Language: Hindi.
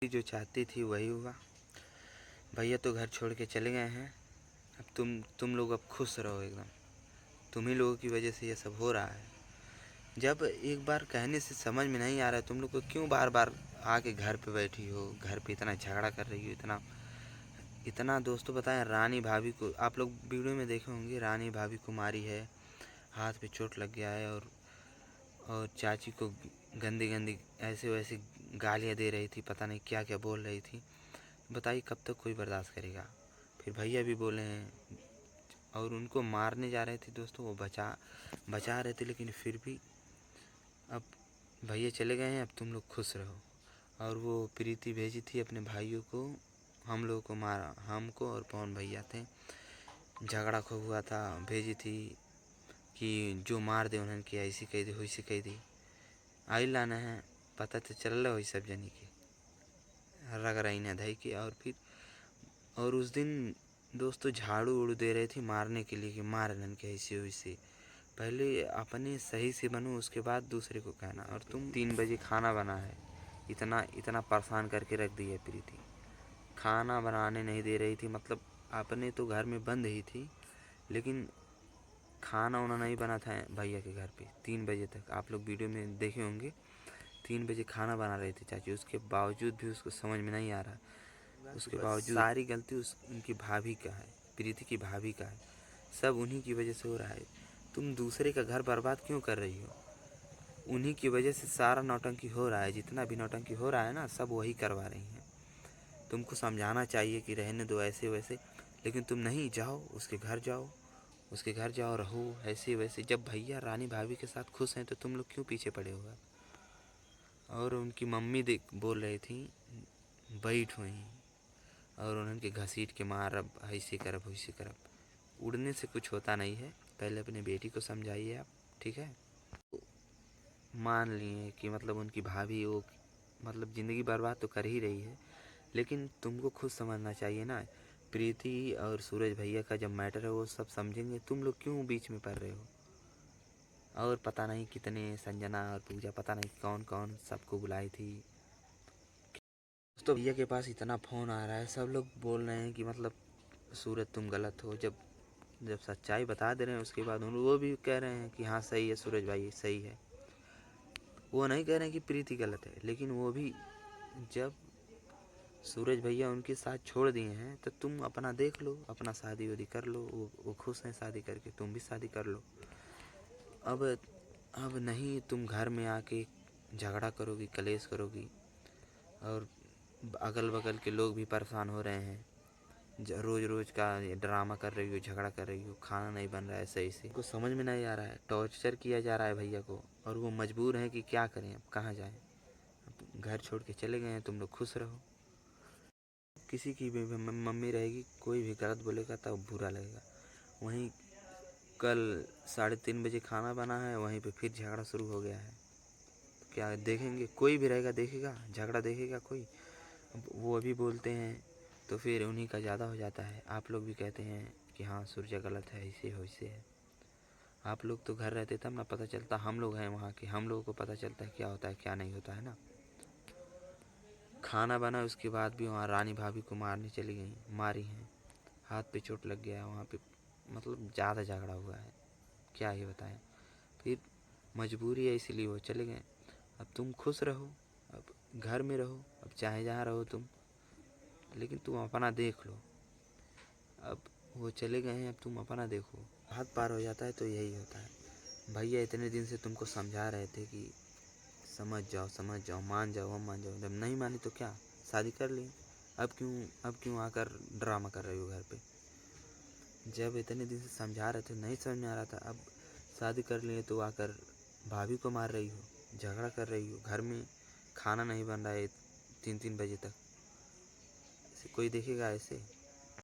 जो चाहती थी वही हुआ। भैया तो घर छोड़ के चले गए हैं। अब तुम लोग अब खुश रहो एकदम। तुम ही लोगों की वजह से ये सब हो रहा है। जब एक बार कहने से समझ में नहीं आ रहा है, तुम लोग को क्यों बार बार आके घर पे बैठी हो, घर पे इतना झगड़ा कर रही हो, इतना इतना। दोस्तों बताएं, रानी भाभी को आप लोग वीडियो में देखे होंगे, रानी भाभी को मारी है, हाथ पे चोट लग गया है, और चाची को गंदी गंदी ऐसे वैसे गालियाँ दे रही थी, पता नहीं क्या क्या बोल रही थी। बताइए कब तक कोई बर्दाश्त करेगा। फिर भैया भी बोले हैं, और उनको मारने जा रहे थे दोस्तों, वो बचा रहे थे, लेकिन फिर भी अब भैया चले गए हैं। अब तुम लोग खुश रहो। और वो प्रीति भेजी थी अपने भाइयों को, हम लोगों को मारा, हमको और पवन भैया थे, झगड़ा खो हुआ था, भेजी थी कि जो मार दे उन्हें, कि ऐसी कही दी वैसी कही दी। आई लाना है, पता तो चल रहा वही सब जनी के रग रही न धई के। और उस दिन दोस्तों झाड़ू उड़ू दे रहे थे मारने के लिए, कि मार रन के ऐसे वैसे। पहले अपने सही से बनो, उसके बाद दूसरे को कहना। और तुम 3 बजे खाना बना है, इतना इतना परेशान करके रख दी है प्रीति। खाना बनाने नहीं दे रही थी, मतलब अपने तो घर में बंद ही थी, लेकिन खाना वाना नहीं बना था भैया के घर पे 3 बजे तक। आप लोग वीडियो में देखे होंगे, 3 बजे खाना बना रही थी चाची। उसके बावजूद भी उसको समझ में नहीं आ रहा। उसके बावजूद सारी गलती उनकी भाभी का है, प्रीति की भाभी का है। सब उन्हीं की वजह से हो रहा है। तुम दूसरे का घर बर्बाद क्यों कर रही हो? उन्हीं की वजह से सारा नौटंकी हो रहा है। जितना भी नौटंकी हो रहा है ना, सब वही करवा रही हैं। तुमको समझाना चाहिए कि रहने दो ऐसे वैसे, लेकिन तुम नहीं। जाओ उसके घर जाओ, उसके घर जाओ, रहो ऐसे वैसे। जब भैया रानी भाभी के साथ खुश हैं तो तुम लोग क्यों पीछे पड़े हो? और उनकी मम्मी देख बोल रही थी बैठ हुई, और उनके घसीट के मार, अब ऐसे करब वैसे करब। उड़ने से कुछ होता नहीं है। पहले अपनी बेटी को समझाइए आप, ठीक है। मान लिए कि मतलब उनकी भाभी वो मतलब ज़िंदगी बर्बाद तो कर ही रही है, लेकिन तुमको खुद समझना चाहिए ना। प्रीति और सूरज भैया का जब मैटर है वो सब समझेंगे, तुम लोग क्यों बीच में पड़ रहे हो? और पता नहीं कितने, संजना और पूजा, पता नहीं कौन कौन सबको बुलाई थी। तो भैया के पास इतना फ़ोन आ रहा है, सब लोग बोल रहे हैं कि मतलब सूरज तुम गलत हो। जब जब सच्चाई बता दे रहे हैं, उसके बाद वो भी कह रहे हैं कि हाँ सही है, सूरज भाई सही है। वो नहीं कह रहे हैं कि प्रीति गलत है, लेकिन वो भी जब सूरज भैया उनके साथ छोड़ दिए हैं तो तुम अपना देख लो, अपना शादी वादी कर लो। वो खुश हैं शादी करके, तुम भी शादी कर लो। अब अब नहीं, तुम घर में आके झगड़ा करोगी, कलेश करोगी, और अगल बगल के लोग भी परेशान हो रहे हैं। रोज़ रोज़ का ड्रामा कर रही हो, झगड़ा कर रही हो, खाना नहीं बन रहा है सही से। कुछ समझ में नहीं आ रहा है, टॉर्चर किया जा रहा है भैया को, और वो मजबूर हैं कि क्या करें, अब कहाँ जाएं। अब घर छोड़ के चले गए हैं, तुम लोग खुश रहो। किसी की भी मम्मी रहेगी, कोई भी गलत बोलेगा तब बुरा लगेगा। वहीं कल 3:30 बजे खाना बना है, वहीं पे फिर झगड़ा शुरू हो गया है। तो क्या देखेंगे? कोई भी रहेगा देखेगा झगड़ा, देखेगा कोई? अब वो अभी बोलते हैं तो फिर उन्हीं का ज़्यादा हो जाता है। आप लोग भी कहते हैं कि हाँ सूर्या गलत है, ऐसे हो ऐसे है। आप लोग तो घर रहते तब ना पता चलता, हम लोग हैं वहाँ के, हम लोगों को पता चलता है क्या होता है क्या नहीं होता है ना। खाना बना उसके बाद भी वहाँ रानी भाभी को मारने चली गई, मारी हैं, हाथ पे चोट लग गया है वहाँ पे। मतलब ज़्यादा झगड़ा हुआ है, क्या ही बताएं। फिर मजबूरी है इसीलिए वो चले गए। अब तुम खुश रहो, अब घर में रहो, अब चाहे जहाँ रहो तुम, लेकिन तुम अपना देख लो। अब वो चले गए हैं, अब तुम अपना देखो। हाथ पार हो जाता है तो यही होता है। भैया इतने दिन से तुमको समझा रहे थे कि समझ जाओ समझ जाओ, मान जाओ, अब मान जाओ। जब नहीं मानी तो क्या, शादी कर ली। अब क्यों आकर ड्रामा कर रही हो घर पे? जब इतने दिन से समझा रहे थे, नहीं समझ में आ रहा था, अब शादी कर लिए तो आकर भाभी को मार रही हो, झगड़ा कर रही हो। घर में खाना नहीं बन रहा है 3-3 बजे तक, ऐसे कोई देखेगा ऐसे?